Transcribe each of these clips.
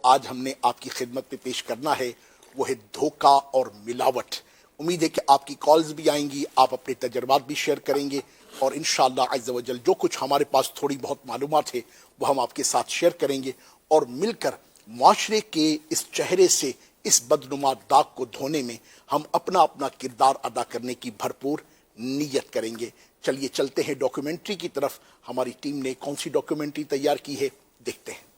آج ہم نے آپ کی خدمت میں پیش کرنا ہے وہ ہے دھوکہ اور ملاوٹ۔ امید ہے کہ آپ کی کالز بھی آئیں گی، آپ اپنے تجربات بھی شیئر کریں گے، اور انشاءاللہ عز و جل جو کچھ ہمارے پاس تھوڑی بہت معلومات ہے وہ ہم آپ کے ساتھ شیئر کریں گے، اور مل کر معاشرے کے اس چہرے سے اس بدنما داغ کو دھونے میں ہم اپنا اپنا کردار ادا کرنے کی بھرپور نیت کریں گے۔ چلیے چلتے ہیں ڈاکیومنٹری کی طرف۔ ہماری ٹیم نے کون سی ڈاکیومنٹری تیار کی ہے دیکھتے ہیں۔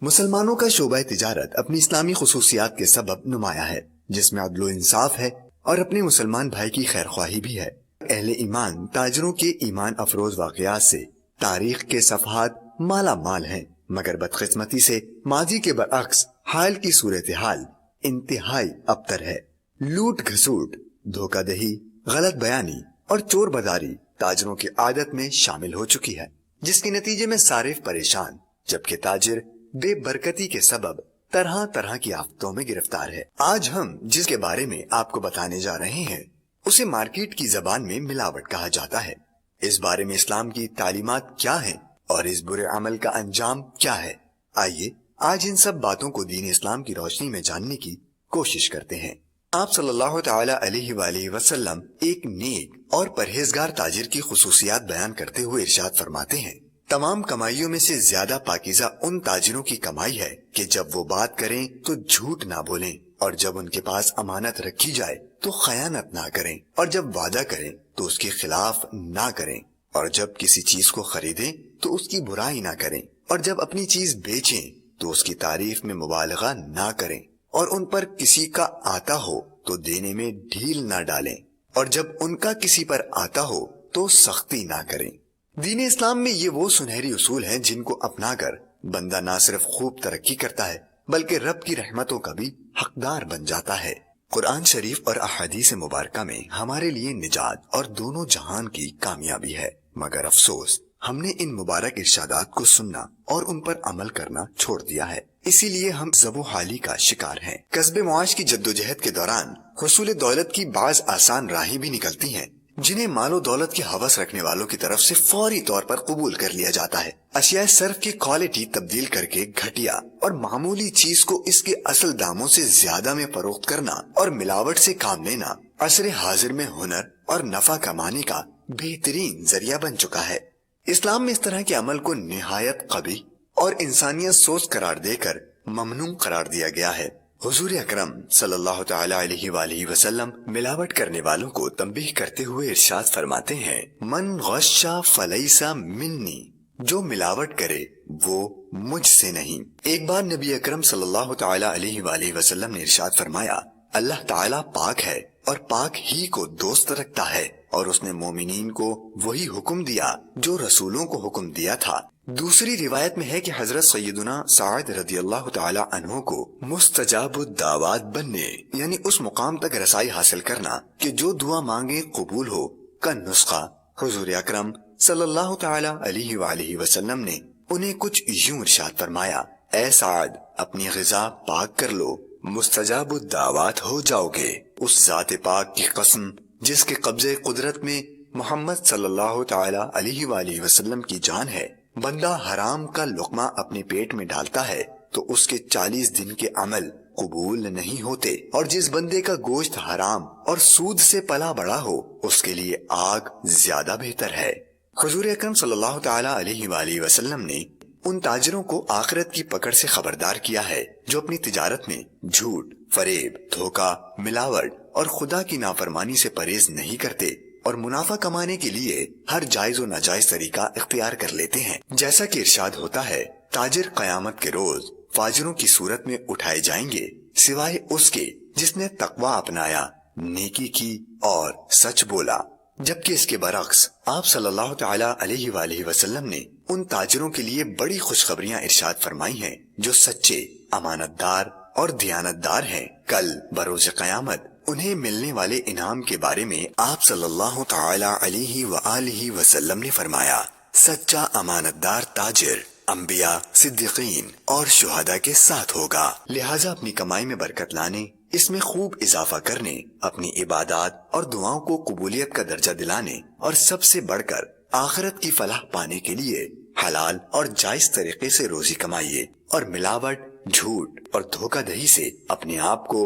مسلمانوں کا شعبہ تجارت اپنی اسلامی خصوصیات کے سبب نمایاں ہے، جس میں عدل و انصاف ہے اور اپنے مسلمان بھائی کی خیر خواہی بھی ہے۔ اہل ایمان تاجروں کے ایمان افروز واقعات سے تاریخ کے صفحات مالا مال ہیں، مگر بدقسمتی سے ماضی کے برعکس حال کی صورتحال انتہائی ابتر ہے۔ لوٹ گھسوٹ، دھوکہ دہی، غلط بیانی اور چور بازاری تاجروں کی عادت میں شامل ہو چکی ہے، جس کے نتیجے میں صارف پریشان، جبکہ تاجر بے برکتی کے سبب طرح طرح کی آفتوں میں گرفتار ہے۔ آج ہم جس کے بارے میں آپ کو بتانے جا رہے ہیں اسے مارکیٹ کی زبان میں ملاوٹ کہا جاتا ہے۔ اس بارے میں اسلام کی تعلیمات کیا ہیں اور اس برے عمل کا انجام کیا ہے، آئیے آج ان سب باتوں کو دین اسلام کی روشنی میں جاننے کی کوشش کرتے ہیں۔ آپ صلی اللہ تعالی علیہ وآلہ وسلم ایک نیک اور پرہیزگار تاجر کی خصوصیات بیان کرتے ہوئے ارشاد فرماتے ہیں، تمام کمائیوں میں سے زیادہ پاکیزہ ان تاجروں کی کمائی ہے کہ جب وہ بات کریں تو جھوٹ نہ بولیں، اور جب ان کے پاس امانت رکھی جائے تو خیانت نہ کریں، اور جب وعدہ کریں تو اس کے خلاف نہ کریں، اور جب کسی چیز کو خریدیں تو اس کی برائی نہ کریں، اور جب اپنی چیز بیچیں تو اس کی تعریف میں مبالغہ نہ کریں، اور ان پر کسی کا آتا ہو تو دینے میں ڈھیل نہ ڈالیں، اور جب ان کا کسی پر آتا ہو تو سختی نہ کریں۔ دین اسلام میں یہ وہ سنہری اصول ہیں جن کو اپنا کر بندہ نہ صرف خوب ترقی کرتا ہے بلکہ رب کی رحمتوں کا بھی حقدار بن جاتا ہے۔ قرآن شریف اور احادیث مبارکہ میں ہمارے لیے نجات اور دونوں جہان کی کامیابی ہے، مگر افسوس ہم نے ان مبارک ارشادات کو سننا اور ان پر عمل کرنا چھوڑ دیا ہے، اسی لیے ہم ذب و حالی کا شکار ہیں۔ کسب معاش کی جدوجہد کے دوران حصول دولت کی بعض آسان راہیں بھی نکلتی ہیں، جنہیں مال و دولت کی ہوس رکھنے والوں کی طرف سے فوری طور پر قبول کر لیا جاتا ہے۔ اشیاء صرف کی کوالٹی تبدیل کر کے گھٹیا اور معمولی چیز کو اس کے اصل داموں سے زیادہ میں فروخت کرنا اور ملاوٹ سے کام لینا عصر حاضر میں ہنر اور نفع کمانے کا بہترین ذریعہ بن چکا ہے۔ اسلام میں اس طرح کے عمل کو نہایت قبیح اور انسانیت سوز قرار دے کر ممنوع قرار دیا گیا ہے۔ حضور اکرم صلی اللہ تعالی علیہ وآلہ وسلم ملاوٹ کرنے والوں کو تنبیہ کرتے ہوئے ارشاد فرماتے ہیں، من غش فلیس منی، جو ملاوٹ کرے وہ مجھ سے نہیں۔ ایک بار نبی اکرم صلی اللہ تعالی علیہ وآلہ وسلم نے ارشاد فرمایا، اللہ تعالی پاک ہے اور پاک ہی کو دوست رکھتا ہے، اور اس نے مومنین کو وہی حکم دیا جو رسولوں کو حکم دیا تھا۔ دوسری روایت میں ہے کہ حضرت سیدنا سعد رضی اللہ تعالی عنہ کو مستجاب الدعوات بننے یعنی اس مقام تک رسائی حاصل کرنا کہ جو دعا مانگے قبول ہو کا نسخہ حضور اکرم صلی اللہ تعالی علیہ وآلہ وسلم نے انہیں کچھ یوں ارشاد فرمایا، اے سعد اپنی غذا پاک کر لو، مستجاب الدعوات ہو جاؤ گے۔ اس ذات پاک کی قسم جس کے قبضے قدرت میں محمد صلی اللہ تعالی علیہ وآلہ وسلم کی جان ہے، بندہ حرام کا لقمہ اپنے پیٹ میں ڈالتا ہے تو اس کے 40 دن کے عمل قبول نہیں ہوتے، اور جس بندے کا گوشت حرام اور سود سے پلا بڑا ہو اس کے لیے آگ زیادہ بہتر ہے۔ حضور اکرم صلی اللہ تعالی علیہ وآلہ وسلم نے ان تاجروں کو آخرت کی پکڑ سے خبردار کیا ہے جو اپنی تجارت میں جھوٹ، فریب، دھوکہ، ملاوٹ اور خدا کی نافرمانی سے پرہیز نہیں کرتے اور منافع کمانے کے لیے ہر جائز و ناجائز طریقہ اختیار کر لیتے ہیں۔ جیسا کہ ارشاد ہوتا ہے، تاجر قیامت کے روز فاجروں کی صورت میں اٹھائے جائیں گے سوائے اس کے جس نے تقوی اپنایا، نیکی کی اور سچ بولا، جبکہ اس کے برعکس آپ صلی اللہ تعالی علیہ وآلہ وسلم نے ان تاجروں کے لیے بڑی خوشخبریاں ارشاد فرمائی ہیں جو سچے، امانت دار اور دیانت دار ہیں۔ کل بروز قیامت انہیں ملنے والے انعام کے بارے میں آپ صلی اللہ تعالی علیہ وآلہ وسلم نے فرمایا، سچا امانت دار تاجر انبیاء، صدیقین اور شہداء کے ساتھ ہوگا، لہٰذا اپنی کمائی میں برکت لانے، اس میں خوب اضافہ کرنے، اپنی عبادات اور دعاؤں کو قبولیت کا درجہ دلانے اور سب سے بڑھ کر آخرت کی فلاح پانے کے لیے حلال اور جائز طریقے سے روزی کمائیے اور ملاوٹ جھوٹ اور دھوکہ دہی سے اپنے آپ کو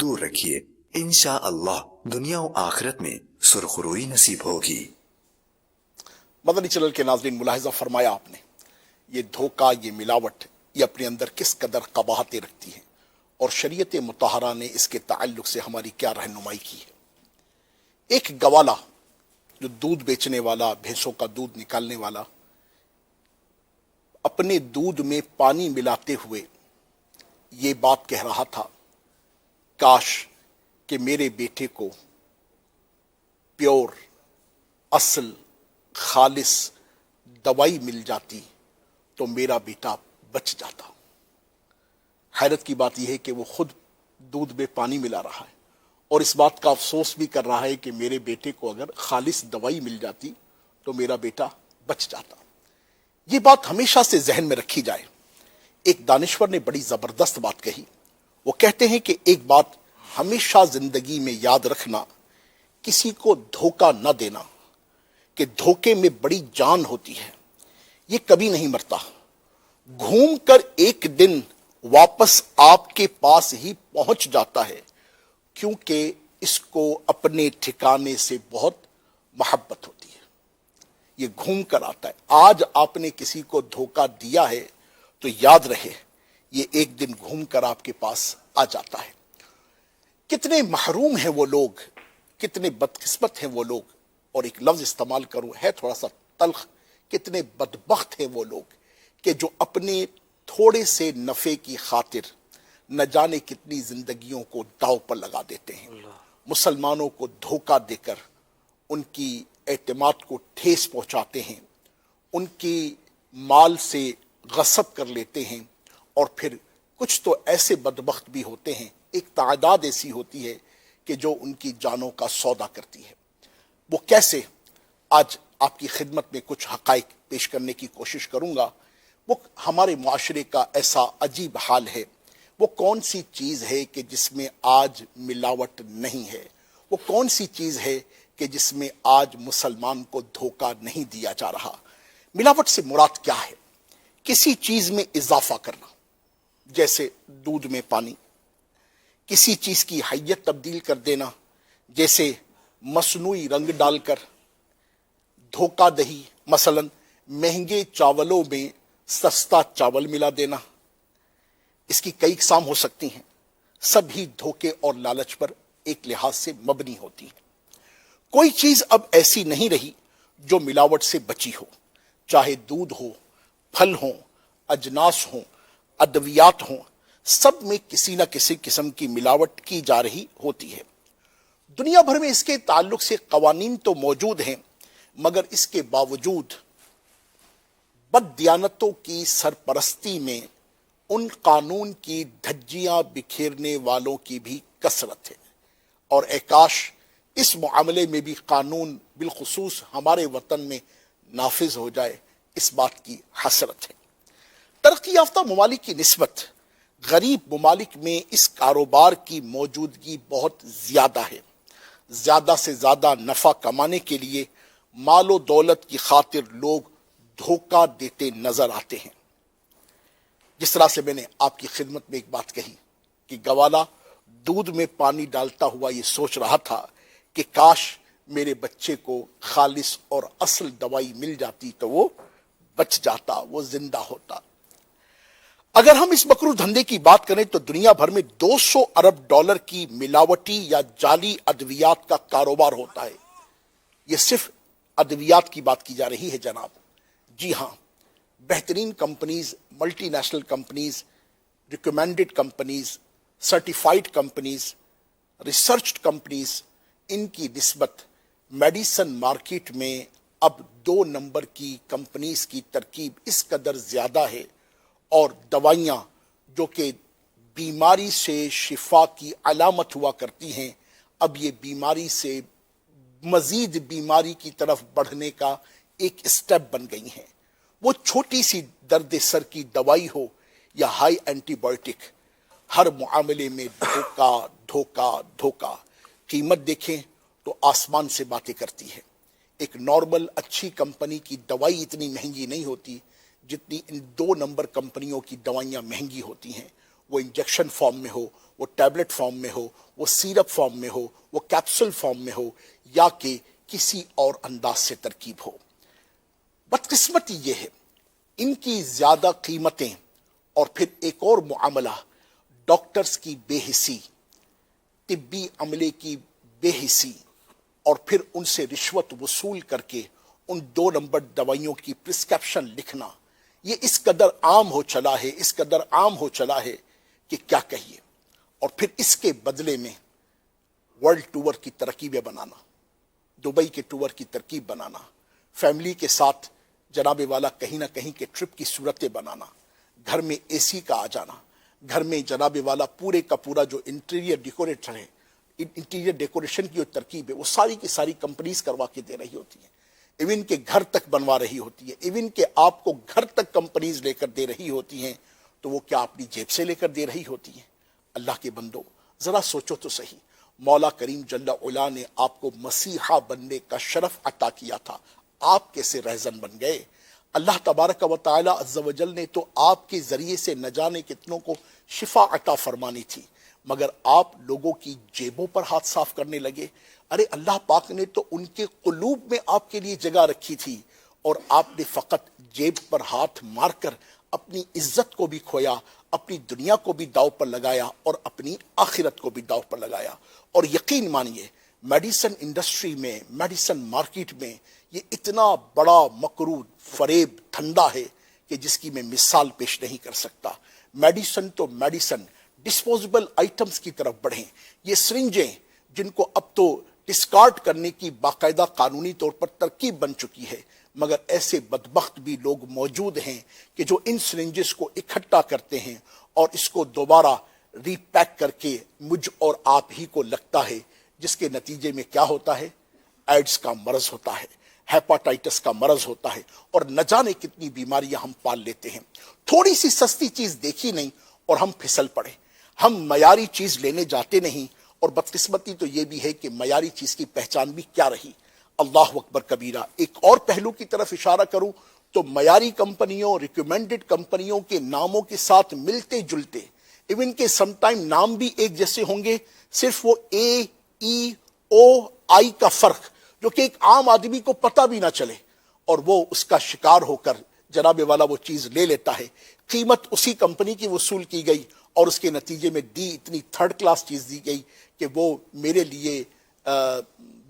دور رکھیے، انشاءاللہ دنیا و آخرت میں سرخروئی نصیب ہوگی۔ مدنی چینل کے ناظرین، ملاحظہ فرمایا آپ نے، یہ دھوکہ، یہ ملاوٹ، یہ اپنے اندر کس قدر قباحتیں رکھتی ہیں، اور شریعت مطہرہ نے اس کے تعلق سے ہماری کیا رہنمائی کی ہے۔ ایک گوالا جو دودھ بیچنے والا، بھینسوں کا دودھ نکالنے والا، اپنے دودھ میں پانی ملاتے ہوئے یہ بات کہہ رہا تھا، کاش کہ میرے بیٹے کو پیور، اصل، خالص دوائی مل جاتی تو میرا بیٹا بچ جاتا۔ حیرت کی بات یہ ہے کہ وہ خود دودھ میں پانی ملا رہا ہے اور اس بات کا افسوس بھی کر رہا ہے کہ میرے بیٹے کو اگر خالص دوائی مل جاتی تو میرا بیٹا بچ جاتا۔ یہ بات ہمیشہ سے ذہن میں رکھی جائے۔ ایک دانشور نے بڑی زبردست بات کہی۔ وہ کہتے ہیں کہ ایک بات ہمیشہ زندگی میں یاد رکھنا، کسی کو دھوکہ نہ دینا، کہ دھوکے میں بڑی جان ہوتی ہے، یہ کبھی نہیں مرتا، گھوم کر ایک دن واپس آپ کے پاس ہی پہنچ جاتا ہے، کیونکہ اس کو اپنے ٹھکانے سے بہت محبت ہوتی ہے۔ یہ گھوم کر آتا ہے۔ آج آپ نے کسی کو دھوکہ دیا ہے تو یاد رہے یہ ایک دن گھوم کر آپ کے پاس آ جاتا ہے۔ کتنے محروم ہیں وہ لوگ، کتنے بدقسمت ہیں وہ لوگ، اور ایک لفظ استعمال کروں ہے تھوڑا سا تلخ، کتنے بدبخت ہیں وہ لوگ کہ جو اپنے تھوڑے سے نفع کی خاطر نہ جانے کتنی زندگیوں کو داؤ پر لگا دیتے ہیں، مسلمانوں کو دھوکہ دے کر ان کی اعتماد کو ٹھیس پہنچاتے ہیں، ان کی مال سے غصب کر لیتے ہیں، اور پھر کچھ تو ایسے بدبخت بھی ہوتے ہیں، ایک تعداد ایسی ہوتی ہے کہ جو ان کی جانوں کا سودا کرتی ہے۔ وہ کیسے؟ آج آپ کی خدمت میں کچھ حقائق پیش کرنے کی کوشش کروں گا۔ وہ ہمارے معاشرے کا ایسا عجیب حال ہے، وہ کون سی چیز ہے کہ جس میں آج ملاوٹ نہیں ہے؟ وہ کون سی چیز ہے کہ جس میں آج مسلمان کو دھوکہ نہیں دیا جا رہا؟ ملاوٹ سے مراد کیا ہے؟ کسی چیز میں اضافہ کرنا، جیسے دودھ میں پانی، کسی چیز کی حیت تبدیل کر دینا، جیسے مصنوعی رنگ ڈال کر، دھوکہ دہی، مثلا مہنگے چاولوں میں سستا چاول ملا دینا۔ اس کی کئی اقسام ہو سکتی ہیں، سبھی دھوکے اور لالچ پر ایک لحاظ سے مبنی ہوتی ہیں۔ کوئی چیز اب ایسی نہیں رہی جو ملاوٹ سے بچی ہو، چاہے دودھ ہو، پھل ہوں، اجناس ہوں، ادویات ہوں، سب میں کسی نہ کسی قسم کی ملاوٹ کی جا رہی ہوتی ہے۔ دنیا بھر میں اس کے تعلق سے قوانین تو موجود ہیں، مگر اس کے باوجود بد دیانتوں کی سرپرستی میں ان قانون کی دھجیاں بکھیرنے والوں کی بھی کثرت ہے، اور اے کاش اس معاملے میں بھی قانون بالخصوص ہمارے وطن میں نافذ ہو جائے، اس بات کی حسرت ہے۔ ترقی یافتہ ممالک کی نسبت غریب ممالک میں اس کاروبار کی موجودگی بہت زیادہ ہے۔ زیادہ سے زیادہ نفع کمانے کے لیے مال و دولت کی خاطر لوگ دھوکہ دیتے نظر آتے ہیں۔ جس طرح سے میں نے آپ کی خدمت میں ایک بات کہی کہ گوالا دودھ میں پانی ڈالتا ہوا یہ سوچ رہا تھا کہ کاش میرے بچے کو خالص اور اصل دوائی مل جاتی تو وہ بچ جاتا، وہ زندہ ہوتا۔ اگر ہم اس مکروہ دھندے کی بات کریں تو دنیا بھر میں 200 ارب ڈالر کی ملاوٹی یا جعلی ادویات کا کاروبار ہوتا ہے۔ یہ صرف ادویات کی بات کی جا رہی ہے جناب۔ جی ہاں، بہترین companies, multinational companies, recommended companies, certified companies, researched companies, ان کی نسبت میڈیسن مارکیٹ میں اب 2 نمبر کی کمپنیز کی ترکیب اس قدر زیادہ ہے، اور دوائیاں جو کہ بیماری سے شفا کی علامت ہوا کرتی ہیں، اب یہ بیماری سے مزید بیماری کی طرف بڑھنے کا ایک اسٹیپ بن گئی ہیں۔ وہ چھوٹی سی درد سر کی دوائی ہو یا ہائی اینٹی بائیوٹک، ہر معاملے میں دھوکہ دھوکہ دھوکہ۔ قیمت دیکھیں تو آسمان سے باتیں کرتی ہے۔ ایک نارمل اچھی کمپنی کی دوائی اتنی مہنگی نہیں ہوتی جتنی ان 2 نمبر کمپنیوں کی دوائیاں مہنگی ہوتی ہیں، وہ انجیکشن فارم میں ہو, وہ ٹیبلٹ فارم میں ہو, وہ سیرپ فارم میں ہو, وہ کیپسول فارم میں ہو, یا کہ کسی اور انداز سے ترکیب ہو. بدقسمتی یہ ہے ان کی زیادہ قیمتیں اور پھر ایک اور معاملہ ڈاکٹرز کی بے حسی, طبی عملے کی بے حسی, اور پھر ان سے رشوت وصول کر کے ان 2 نمبر دوائیوں کی پرسکرپشن لکھنا, یہ اس قدر عام ہو چلا ہے, اس قدر عام ہو چلا ہے کہ کیا کہیے. اور پھر اس کے بدلے میں ورلڈ ٹور کی ترکیبیں بنانا, دبئی کے ٹور کی ترکیب بنانا, فیملی کے ساتھ جناب والا کہیں نہ کہیں کے ٹرپ کی صورتیں بنانا, گھر میں اے سی کا آ جانا, گھر میں جناب والا پورے کا پورا جو انٹیریئر ڈیکوریٹر ہے, انٹیریئر ڈیکوریشن کی جو ترکیب ہے وہ ساری کی ساری کمپنیز کروا کے دے رہی ہوتی ہیں, ایون کہ گھر تک بنوا رہی ہوتی ہے, ایون کہ آپ کو گھر تک کمپنیز لے کر دے رہی ہوتی ہیں, تو وہ کیا اپنی جیب سے لے کر دے رہی ہوتی ہیں؟ اللہ کے بندو ذرا سوچو تو صحیح, مولا کریم جل علا نے آپ کو مسیحا بننے کا شرف عطا کیا تھا, آپ کیسے رہزن بن گئے؟ اللہ تبارک و تعالی عز و جل نے تو آپ کے ذریعے سے نہ جانے کتنوں کو شفا عطا فرمانی تھی, مگر آپ لوگوں کی جیبوں پر ہاتھ صاف کرنے لگے. ارے اللہ پاک نے تو ان کے قلوب میں آپ کے لیے جگہ رکھی تھی, اور آپ نے فقط جیب پر ہاتھ مار کر اپنی عزت کو بھی کھویا, اپنی دنیا کو بھی داؤ پر لگایا, اور اپنی آخرت کو بھی داؤ پر لگایا. اور یقین مانیے میڈیسن انڈسٹری میں, میڈیسن مارکیٹ میں یہ اتنا بڑا مکرو فریب دھندا ہے کہ جس کی میں مثال پیش نہیں کر سکتا. میڈیسن تو میڈیسن, ڈسپوزیبل آئٹمز کی طرف بڑھیں. یہ سرنجیں جن کو اب تو ڈسکارڈ کرنے کی باقاعدہ قانونی طور پر ترکیب بن چکی ہے, مگر ایسے بدبخت بھی لوگ موجود ہیں کہ جو ان سرنجز کو اکٹھا کرتے ہیں اور اس کو دوبارہ ری پیک کر کے مجھ اور آپ ہی کو لگتا ہے, جس کے نتیجے میں کیا ہوتا ہے؟ ایڈز کا مرض ہوتا ہے, ہیپاٹائٹس کا مرض ہوتا ہے, اور نہ جانے کتنی بیماریاں ہم پال لیتے ہیں. تھوڑی سی سستی چیز دیکھی نہیں اور ہم پھسل پڑے, ہم معیاری چیز لینے جاتے نہیں. اور بدقسمتی تو یہ بھی ہے کہ معیاری چیز کی پہچان بھی کیا رہی؟ اللہ اکبر کبیرہ. ایک اور پہلو کی طرف اشارہ کروں تو معیاری کمپنیوں, ریکمینڈڈ کمپنیوں کے ناموں کے ساتھ ملتے جلتے, ایون کہ سم ٹائم نام بھی ایک جیسے ہوں گے, صرف وہ AEOI کا فرق جو کہ ایک عام آدمی کو پتہ بھی نہ چلے, اور وہ اس کا شکار ہو کر جناب والا وہ چیز لے لیتا ہے. قیمت اسی کمپنی کی وصول کی گئی, اور اس کے نتیجے میں اتنی 3rd کلاس چیز دی گئی کہ وہ میرے لیے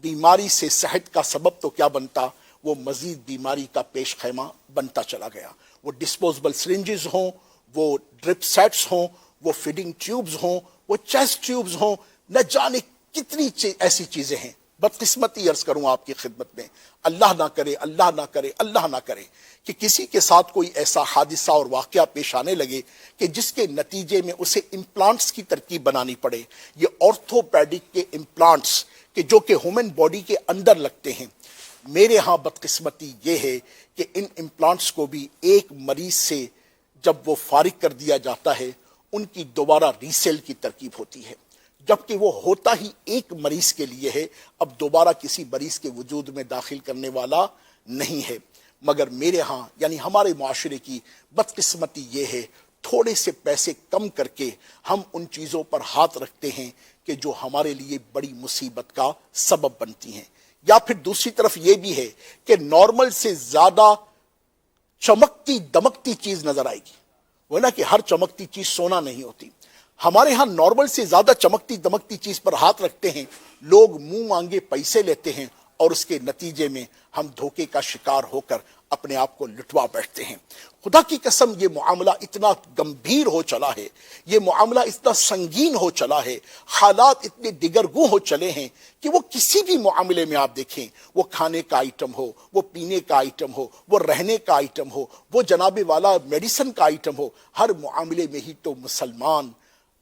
بیماری سے صحت کا سبب تو کیا بنتا, وہ مزید بیماری کا پیش خیمہ بنتا چلا گیا. وہ ڈسپوزبل سرنجز ہوں, وہ ڈرپ سیٹس ہوں, وہ فیڈنگ ٹیوبز ہوں, وہ چیسٹ ٹیوبز ہوں, نہ جانے کتنی ایسی چیزیں ہیں. بدقسمتی عرض کروں آپ کی خدمت میں, اللہ نہ کرے, اللہ نہ کرے, اللہ نہ کرے کہ کسی کے ساتھ کوئی ایسا حادثہ اور واقعہ پیش آنے لگے کہ جس کے نتیجے میں اسے امپلانٹس کی ترکیب بنانی پڑے. یہ آرتھوپیڈک کے امپلانٹس کہ جو کہ ہیومن باڈی کے اندر لگتے ہیں. میرے ہاں بدقسمتی یہ ہے کہ ان امپلانٹس کو بھی ایک مریض سے جب وہ فارغ کر دیا جاتا ہے, ان کی دوبارہ ریسیل کی ترکیب ہوتی ہے, جبکہ وہ ہوتا ہی ایک مریض کے لیے ہے, اب دوبارہ کسی مریض کے وجود میں داخل کرنے والا نہیں ہے. مگر میرے ہاں یعنی ہمارے معاشرے کی بدقسمتی یہ ہے, تھوڑے سے پیسے کم کر کے ہم ان چیزوں پر ہاتھ رکھتے ہیں کہ جو ہمارے لیے بڑی مصیبت کا سبب بنتی ہیں. یا پھر دوسری طرف یہ بھی ہے کہ نارمل سے زیادہ چمکتی دمکتی چیز نظر آئے گی, وہ نا کہ ہر چمکتی چیز سونا نہیں ہوتی. ہمارے ہاں نارمل سے زیادہ چمکتی دمکتی چیز پر ہاتھ رکھتے ہیں, لوگ منہ مانگے پیسے لیتے ہیں, اور اس کے نتیجے میں ہم دھوکے کا شکار ہو کر اپنے آپ کو لٹوا بیٹھتے ہیں. خدا کی قسم یہ معاملہ اتنا گمبھیر ہو چلا ہے, یہ معاملہ اتنا سنگین ہو چلا ہے, حالات اتنے دگرگوں ہو چلے ہیں کہ وہ کسی بھی معاملے میں آپ دیکھیں, وہ کھانے کا آئٹم ہو, وہ پینے کا آئٹم ہو, وہ رہنے کا آئٹم ہو, وہ جناب والا میڈیسن کا آئٹم ہو, ہر معاملے میں ہی تو مسلمان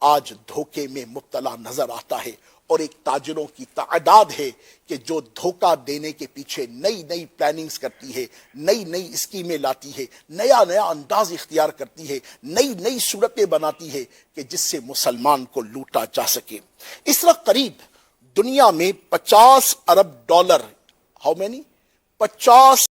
آج دھوکے میں مبتلا نظر آتا ہے. اور ایک تاجروں کی تعداد ہے کہ جو دھوکہ دینے کے پیچھے نئی نئی پلاننگز کرتی ہے, نئی نئی اسکیمیں لاتی ہے, نیا نیا انداز اختیار کرتی ہے, نئی نئی صورتیں بناتی ہے کہ جس سے مسلمان کو لوٹا جا سکے. اس طرح قریب دنیا میں $50 ارب, ہاؤ مینی 50